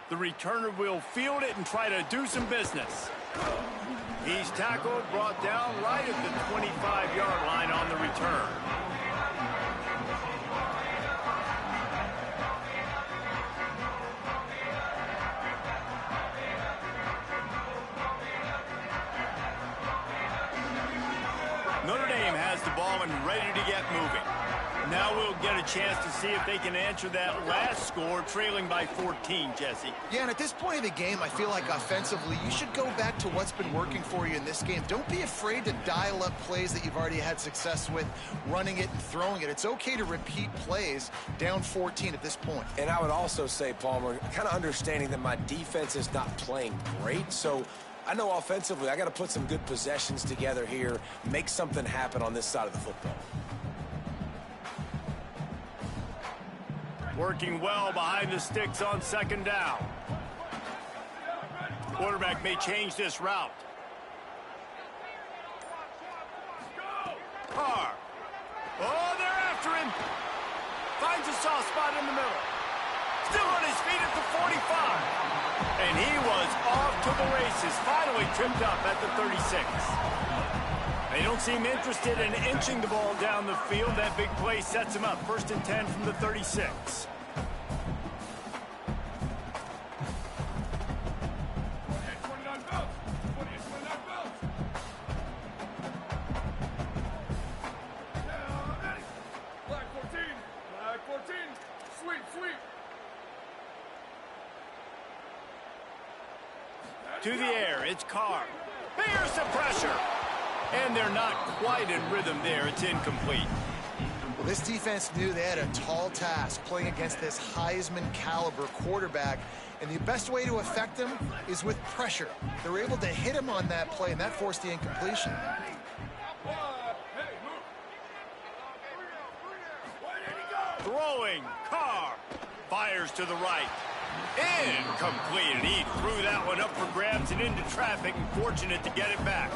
The returner will field it and try to do some business. He's tackled, brought down right at the 25-yard line on the return. Notre Dame has the ball and ready to get moving. Now we'll get a chance to see if they can answer that last score, trailing by 14, Jesse. Yeah, and at this point of the game, I feel like offensively, you should go back to what's been working for you in this game. Don't be afraid to dial up plays that you've already had success with, running it and throwing it. It's okay to repeat plays down 14 at this point. And I would also say, Palmer, kind of understanding that my defense is not playing great, so I know offensively I got to put some good possessions together here, make something happen on this side of the football. Working well behind the sticks on second down. Quarterback may change this route. Carr. Oh, they're after him. Finds a soft spot in the middle. Still on his feet at the 45. And he was off to the races. Finally tripped up at the 36. They don't seem interested in inching the ball down the field. That big play sets him up. 1st and 10 from the 36. To the air, it's Carr. Here's the pressure. And they're not quite in rhythm there. It's incomplete. Well, this defense knew they had a tall task playing against this Heisman caliber quarterback. And the best way to affect him is with pressure. They were able to hit him on that play, and that forced the incompletion. Throwing, Carr. Fires to the right. Incomplete. He threw that one up for grabs and into traffic, and fortunate to get it back.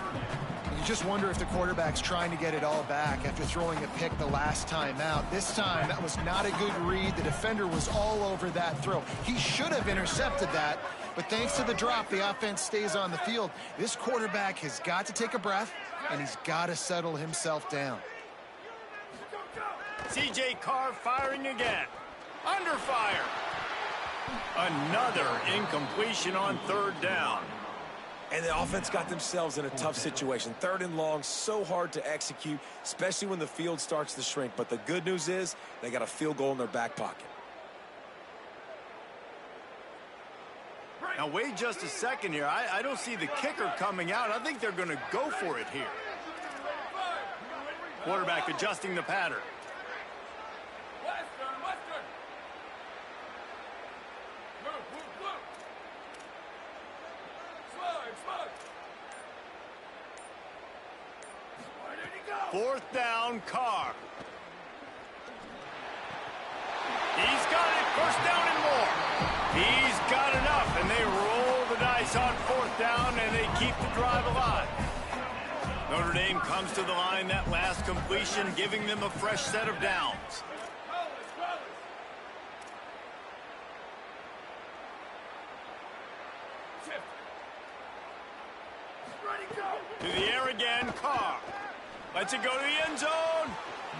You just wonder if the quarterback's trying to get it all back after throwing a pick the last time out. This time, that was not a good read. The defender was all over that throw. He should have intercepted that, but thanks to the drop, the offense stays on the field. This quarterback has got to take a breath, and he's got to settle himself down. C.J. Carr firing again. Under fire. Another incompletion on 3rd down. And the offense got themselves in a tough situation. 3rd and long, so hard to execute, especially when the field starts to shrink. But the good news is they got a field goal in their back pocket. Now, wait just a second here. I don't see the kicker coming out. I think they're going to go for it here. Quarterback adjusting the pattern. Fourth down, Carr. He's got it. 1st down and more. He's got enough, and they roll the dice on 4th down, and they keep the drive alive. Notre Dame comes to the line that last completion, giving them a fresh set of downs. To the air again, Carr. Lets it go to the end zone.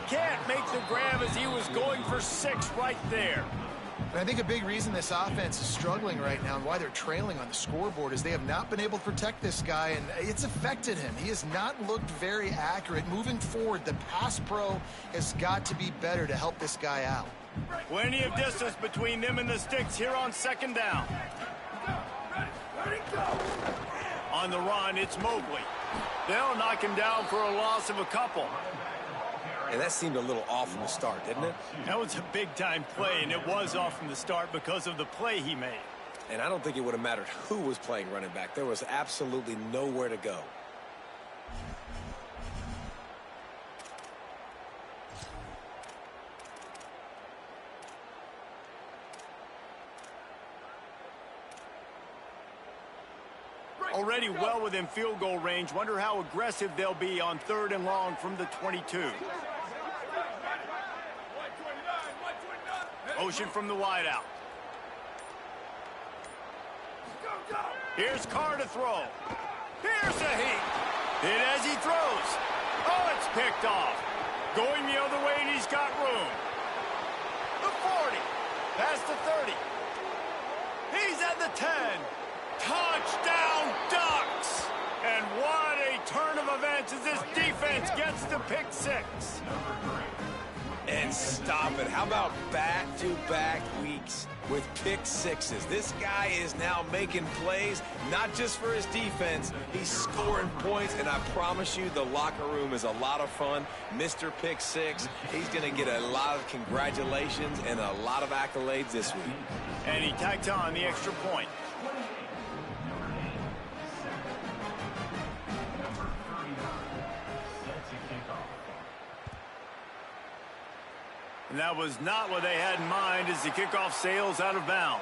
Can't make the grab as he was going for 6 right there. And I think a big reason this offense is struggling right now and why they're trailing on the scoreboard is they have not been able to protect this guy, and it's affected him. He has not looked very accurate. Moving forward, the pass pro has got to be better to help this guy out. Plenty of distance between them and the sticks here on 2nd down. On the run, it's Mobley. They'll knock him down for a loss of a couple. And that seemed a little off from the start, didn't it? That was a big-time play, and it was off from the start because of the play he made. And I don't think it would have mattered who was playing running back. There was absolutely nowhere to go. Already well within field goal range. Wonder how aggressive they'll be on 3rd and long from the 22. Motion from the wideout. Here's Carr to throw. Here's a heat. Hit as he throws. Oh, it's picked off. Going the other way, and he's got room. The 40. Past the 30. He's at the 10. Touchdown, Ducks! And what a turn of events as this defense gets the pick six. And stop it. How about back-to-back weeks with pick sixes? This guy is now making plays, not just for his defense. He's scoring points, and I promise you the locker room is a lot of fun. Mr. Pick Six, he's going to get a lot of congratulations and a lot of accolades this week. And he tacked on the extra point. And that was not what they had in mind as the kickoff sails out of bounds.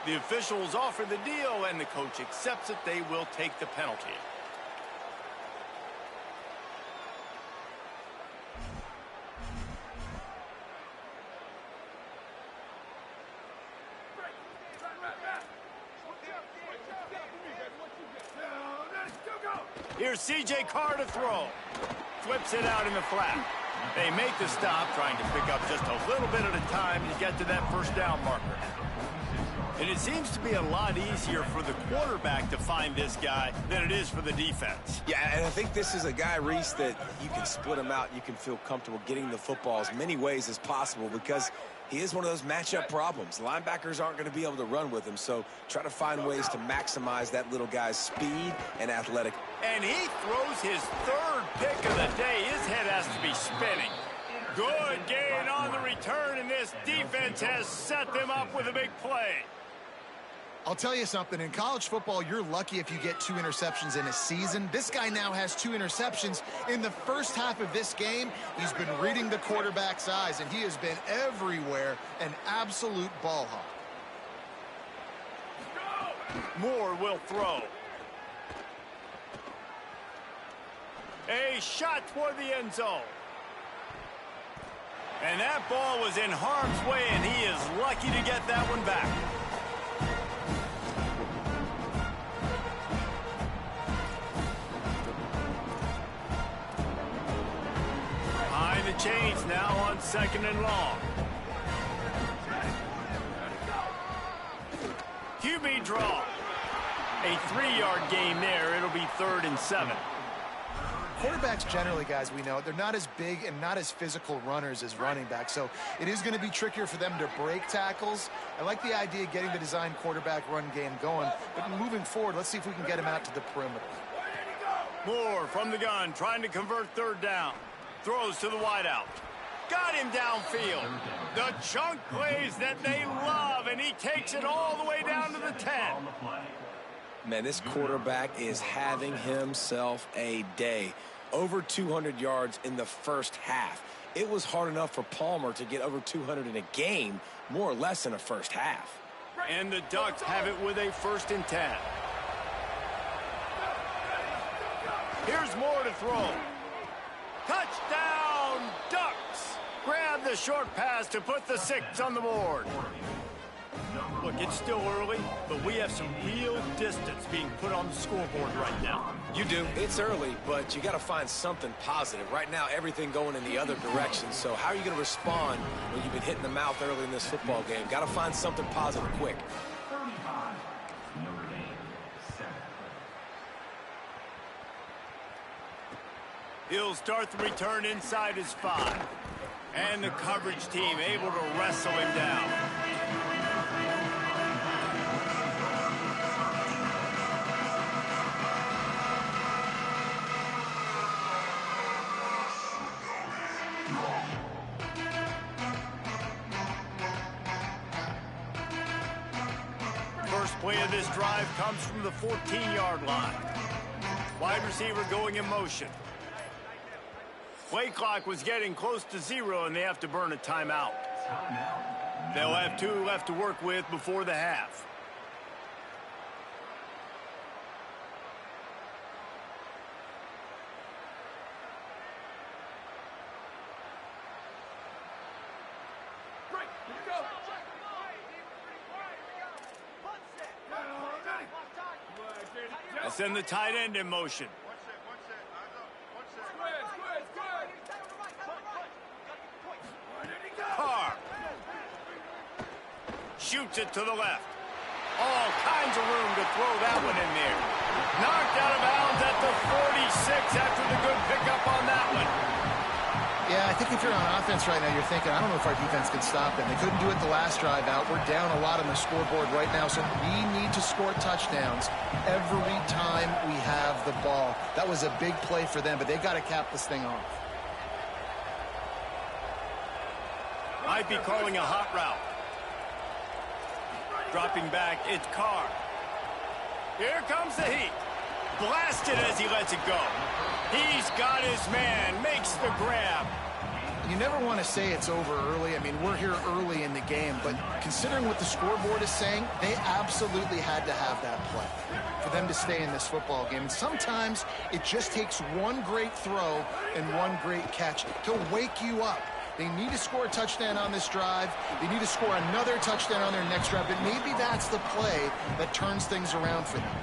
The officials offer the deal, and the coach accepts it. They will take the penalty. Here's C.J. Carr to throw. Flips it out in the flat. They make the stop, trying to pick up just a little bit at a time to get to that first down marker. And it seems to be a lot easier for the quarterback to find this guy than it is for the defense. Yeah, and I think this is a guy, Reese, that you can split him out. You can feel comfortable getting the football as many ways as possible because he is one of those matchup problems. Linebackers aren't going to be able to run with him, so try to find ways to maximize that little guy's speed and athletic. And he throws his third pick of the day. His head has to be spinning. Good gain on the return, and this defense has set them up with a big play. I'll tell you something, in college football, you're lucky if you get 2 interceptions in a season. This guy now has 2 interceptions. In the first half of this game, he's been reading the quarterback's eyes, and he has been everywhere, an absolute ball hawk. Moore will throw. A shot toward the end zone. And that ball was in harm's way, and he is lucky to get that one back. Behind the chains now on 2nd and long. QB draw. A 3-yard gain there. It'll be 3rd and 7. Quarterbacks generally, guys, we know, they're not as big and not as physical runners as running backs, so it is going to be trickier for them to break tackles. I like the idea of getting the design quarterback run game going, but moving forward, let's see if we can get him out to the perimeter. Moore from the gun, trying to convert 3rd down. Throws to the wideout. Got him downfield. The chunk plays that they love, and he takes it all the way down to the 10. Man, this quarterback is having himself a day. Over 200 yards in the first half. It was hard enough for Palmer to get over 200 in a game, more or less in a first half. And the Ducks have it with a 1st and 10. Here's Moore to throw. Touchdown, Ducks! Grab the short pass to put the 6 on the board. Look, it's still early, but we have some real distance being put on the scoreboard right now. You do. It's early, but you got to find something positive. Right now, everything going in the other direction. So how are you going to respond when you've been hit in the mouth early in this football game? Got to find something positive quick. He'll start the return inside his 5. And the coverage team able to wrestle him down. First play of this drive comes from the 14-yard line. Wide receiver going in motion. Play clock was getting close to 0, and they have to burn a timeout. They'll have 2 left to work with before the half. Send the tight end in motion. Carr. Shoots it to the left. All kinds of room to throw that one in there. Knocked out of bounds at the 46 after the good pickup on that one. Yeah, I think if you're on offense right now, you're thinking, I don't know if our defense can stop them. They couldn't do it the last drive out. We're down a lot on the scoreboard right now, so we need to score touchdowns every time we have the ball. That was a big play for them, but they got to cap this thing off. Might be calling a hot route. Dropping back, it's Carr. Here comes the heat. Blasted as he lets it go. He's got his man, makes the grab. You never want to say it's over early. I mean, we're here early in the game, but considering what the scoreboard is saying, they absolutely had to have that play for them to stay in this football game. And sometimes it just takes one great throw and one great catch to wake you up. They need to score a touchdown on this drive. They need to score another touchdown on their next drive, but maybe that's the play that turns things around for them.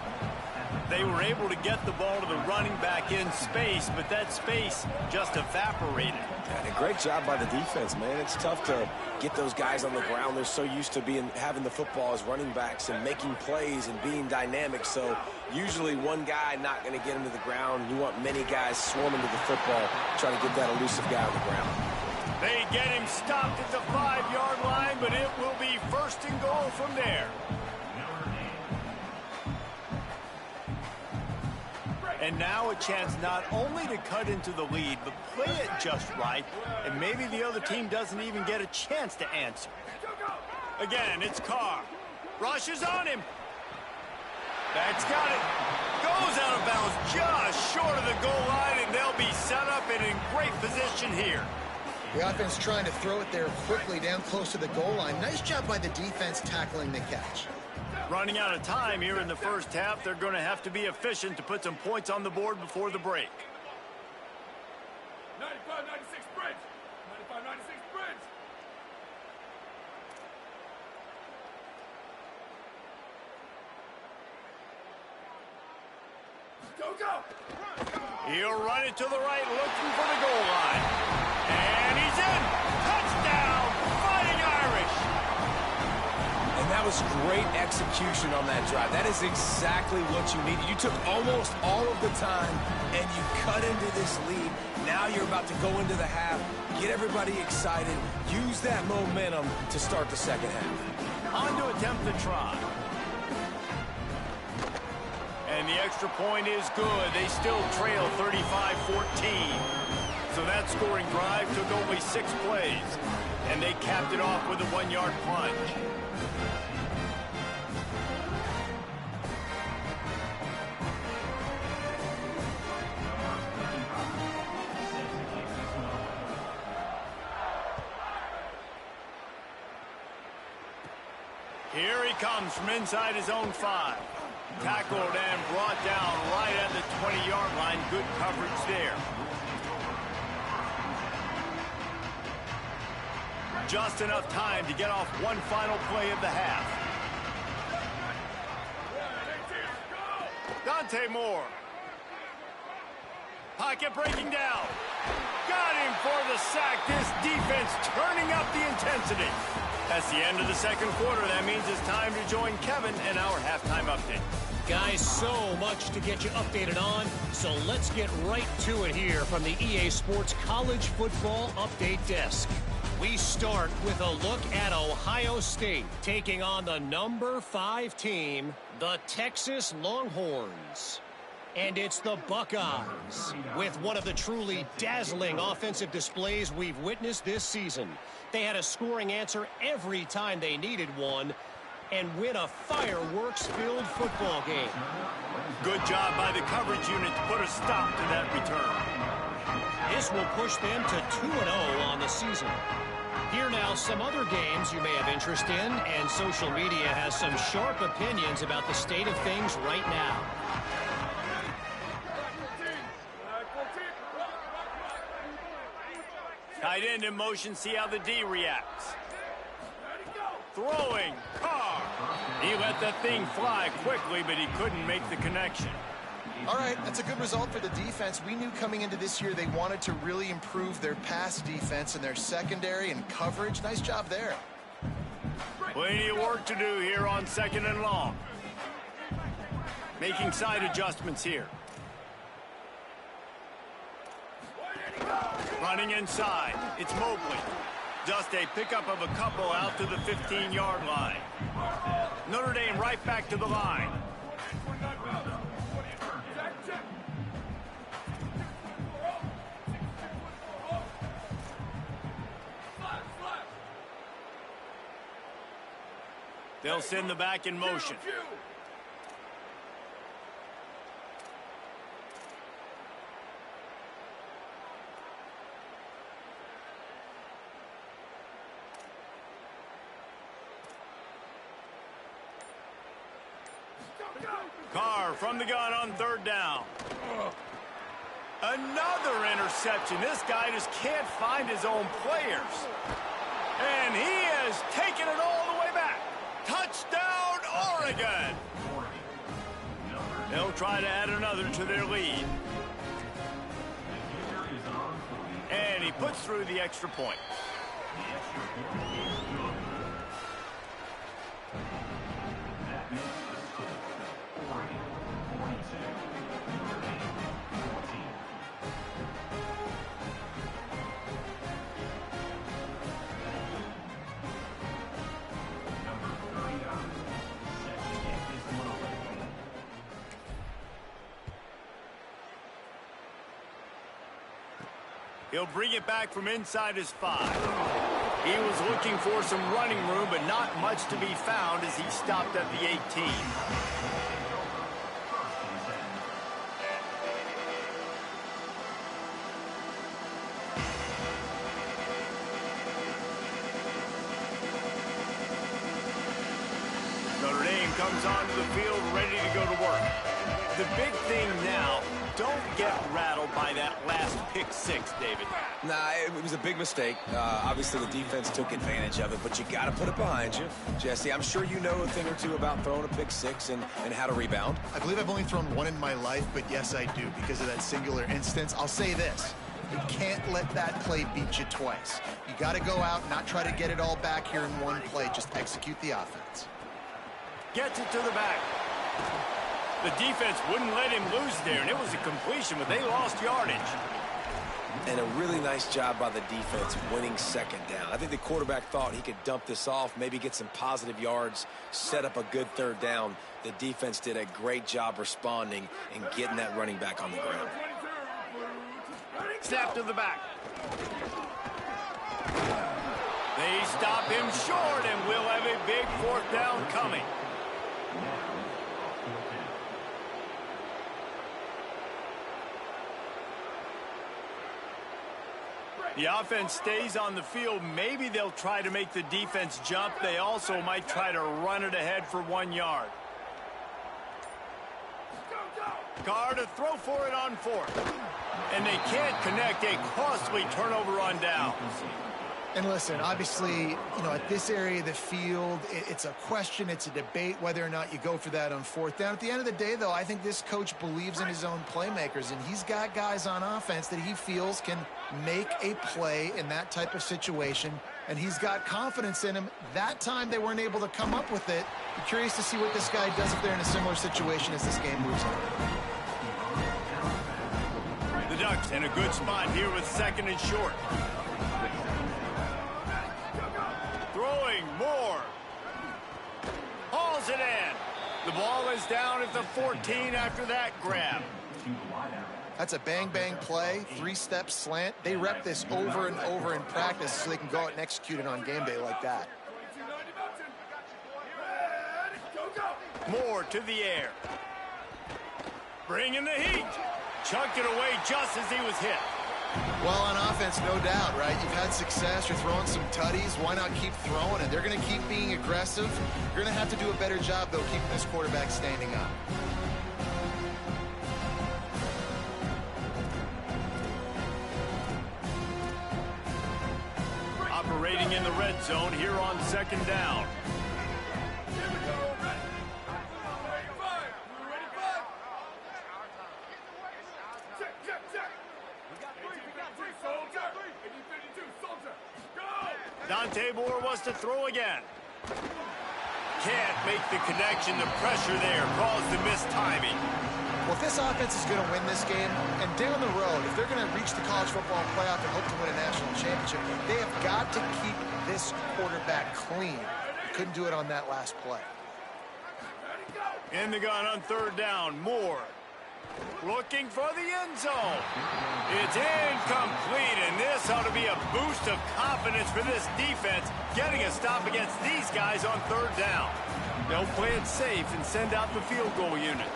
They were able to get the ball to the running back in space, but that space just evaporated. And a great job by the defense, man. It's tough to get those guys on the ground. They're so used to having the football as running backs and making plays and being dynamic. So usually one guy not going to get him to the ground. You want many guys swarming to the football, trying to get that elusive guy on the ground. They get him stopped at the 5-yard line, but it will be first and goal from there. And now a chance not only to cut into the lead, but play it just right, and maybe the other team doesn't even get a chance to answer. Again, it's Carr. Rushes on him. That's got it. Goes out of bounds just short of the goal line, and they'll be set up and in great position here. The offense trying to throw it there quickly down close to the goal line. Nice job by the defense tackling the catch. Running out of time here in the first half. They're going to have to be efficient to put some points on the board before the break. 95-96 bridge. 95-96 bridge. Go! He'll run it to the right, looking for the goal line. And he's in. Touchdown, Fighting Irish. And that was great execution on that drive. That is exactly what you needed. You took almost all of the time, and you cut into this lead. Now you're about to go into the half, get everybody excited, use that momentum to start the second half. On to attempt the try. And the extra point is good. They still trail 35-14. So that scoring drive took only 6 plays. And they capped it off with a 1-yard plunge. Here he comes from inside his own 5. Tackled and brought down right at the 20-yard line. Good coverage there. Just enough time to get off one final play of the half. Dante Moore. Pocket breaking down. Got him for the sack. This defense turning up the intensity. That's the end of the second quarter. That means it's time to join Kevin in our halftime update. Guys, so much to get you updated on, so let's get right to it here from the EA Sports College Football Update Desk. We start with a look at Ohio State taking on the number 5 team, the Texas Longhorns. And it's the Buckeyes with one of the truly dazzling offensive displays we've witnessed this season. They had a scoring answer every time they needed one and win a fireworks-filled football game. Good job by the coverage unit to put a stop to that return. This will push them to 2-0 on the season. Here now, some other games you may have interest in, and social media has some sharp opinions about the state of things right now. Tight end in motion, see how the D reacts. Throwing, Carr. He let that thing fly quickly, but he couldn't make the connection. All right, that's a good result for the defense. We knew coming into this year they wanted to really improve their pass defense and their secondary and coverage. Nice job there. Plenty of work to do here on 2nd and long. Making side adjustments here. Running inside. It's Mobley. Just a pickup of a couple out to the 15-yard line. Notre Dame right back to the line. They'll send the back in motion. Carr from the gun on 3rd down. Another interception. This guy just can't find his own players. And he has taken it all the way back. Touchdown, Oregon! They'll try to add another to their lead. And he puts through the extra point. He'll bring it back from inside his 5. He was looking for some running room, but not much to be found as he stopped at the 18. Notre Dame comes onto the field ready to go to work. The big thing now, don't get rattled by that last pick 6, David. Nah, it was a big mistake. Obviously, the defense took advantage of it, but you got to put it behind you. Jesse, I'm sure you know a thing or two about throwing a pick 6 and how to rebound. I believe I've only thrown one in my life, but yes, I do because of that singular instance. I'll say this. You can't let that play beat you twice. You got to go out and not try to get it all back here in one play. Just execute the offense. Gets it to the back. The defense wouldn't let him lose there, and it was a completion, but they lost yardage. And a really nice job by the defense winning 2nd down. I think the quarterback thought he could dump this off, maybe get some positive yards, set up a good 3rd down. The defense did a great job responding and getting that running back on the ground. Snap to the back. They stop him short, and we'll have a big 4th down coming. The offense stays on the field. Maybe they'll try to make the defense jump. They also might try to run it ahead for 1 yard. Carr to throw for it on 4th. And they can't connect. A costly turnover on downs. And listen, obviously, you know, at this area of the field, it's a question, it's a debate whether or not you go for that on 4th down. At the end of the day, though, I think this coach believes in his own playmakers, and he's got guys on offense that he feels can make a play in that type of situation, and he's got confidence in him. That time they weren't able to come up with it. I'm curious to see what this guy does if they're in a similar situation as this game moves on. The Ducks in a good spot here with 2nd and short. Throwing more. Hauls it in. The ball is down at the 14 after that grab. That's a bang-bang play, 3-step slant. They rep this over and over in practice so they can go out and execute it on game day like that. Moore to the air. Bringing the heat. Chucked it away just as he was hit. Well, on offense, no doubt, right? You've had success. You're throwing some tutties. Why not keep throwing it? They're going to keep being aggressive. You're going to have to do a better job, though, keeping this quarterback standing up. Operating in the red zone here on 2nd down. Dante Moore was to throw again. Can't make the connection. The pressure there caused the missed timing. Well, if this offense is going to win this game, and down the road, if they're going to reach the college football playoff and hope to win a national championship, they have got to keep this quarterback clean. Couldn't do it on that last play. In the gun on third down, Moore looking for the end zone. It's incomplete, and this ought to be a boost of confidence for this defense, getting a stop against these guys on third down. They'll play it safe and send out the field goal unit.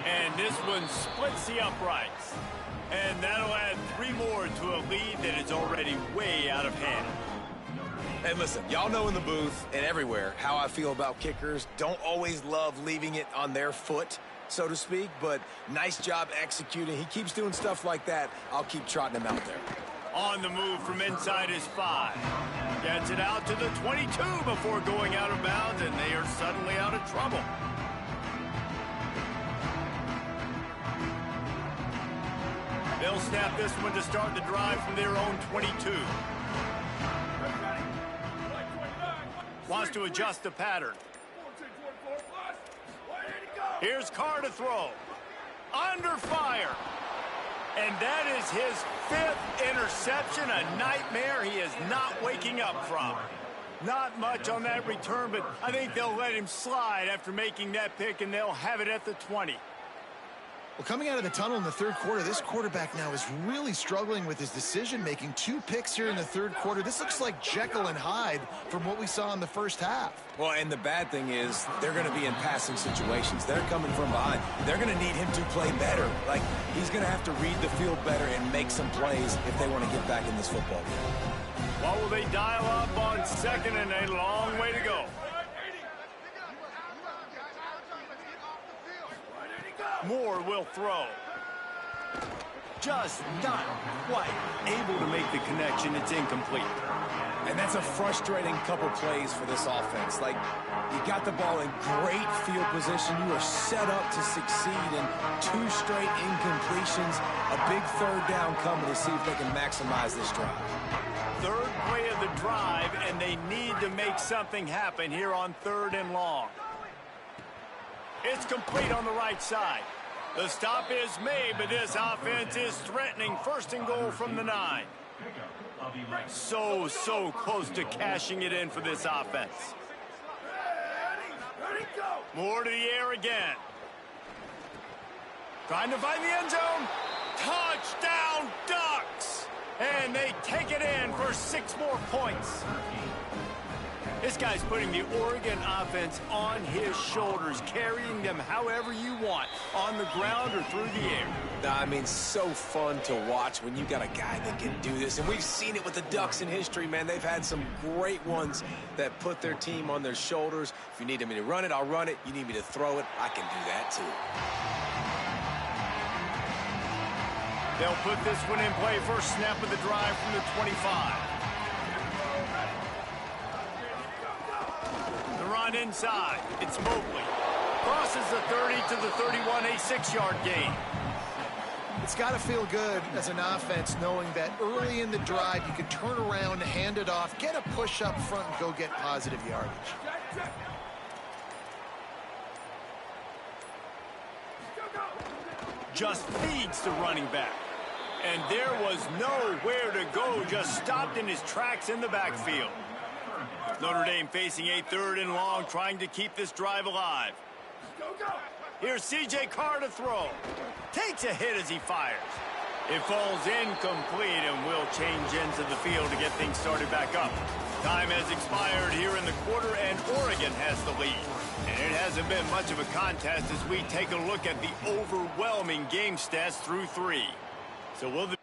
And this one splits the uprights. And that'll add 3 more to a lead that is already way out of hand. And listen, y'all know in the booth and everywhere how I feel about kickers. Don't always love leaving it on their foot, so to speak, but nice job executing. He keeps doing stuff like that. I'll keep trotting him out there. On the move from inside his 5. Gets it out to the 22 before going out of bounds, and they are suddenly out of trouble. They'll snap this one to start the drive from their own 22. Wants to adjust the pattern. Here's Carr to throw. Under fire. And that is his 5th interception, a nightmare he is not waking up from. Not much on that return, but I think they'll let him slide after making that pick, and they'll have it at the 20. Well, coming out of the tunnel in the third quarter, this quarterback now is really struggling with his decision-making. 2 picks here in the third quarter. This looks like Jekyll and Hyde from what we saw in the first half. Well, and the bad thing is they're going to be in passing situations. They're coming from behind. They're going to need him to play better. Like, he's going to have to read the field better and make some plays if they want to get back in this football game. What will they dial up on second and a long way to go? Moore will throw. Just not quite able to make the connection. It's incomplete. And that's a frustrating couple plays for this offense. Like, you got the ball in great field position. You are set up to succeed, and 2 straight incompletions. A big third down coming to see if they can maximize this drive. Third play of the drive, and they need to make something happen here on 3rd and long. It's complete on the right side. The stop is made, but this offense is threatening 1st and goal from the 9. So close to cashing it in for this offense. More to the air again. Trying to find the end zone. Touchdown, Ducks! And they take it in for 6 more points. This guy's putting the Oregon offense on his shoulders, carrying them however you want, on the ground or through the air. I mean, so fun to watch when you got a guy that can do this. And we've seen it with the Ducks in history, man. They've had some great ones that put their team on their shoulders. If you need me to run it, I'll run it. You need me to throw it, I can do that too. They'll put this one in play. First snap of the drive from the 25. Run inside. It's Mobley. Crosses the 30 to the 31, a 6-yard gain. It's got to feel good as an offense knowing that early in the drive you can turn around, hand it off, get a push up front, and go get positive yardage. Just feeds the running back. And there was nowhere to go, just stopped in his tracks in the backfield. Notre Dame facing a 3rd and long, trying to keep this drive alive. Here's C.J. Carr to throw. Takes a hit as he fires. It falls incomplete and will change ends of the field to get things started back up. Time has expired here in the quarter, and Oregon has the lead. And it hasn't been much of a contest as we take a look at the overwhelming game stats through 3. So will the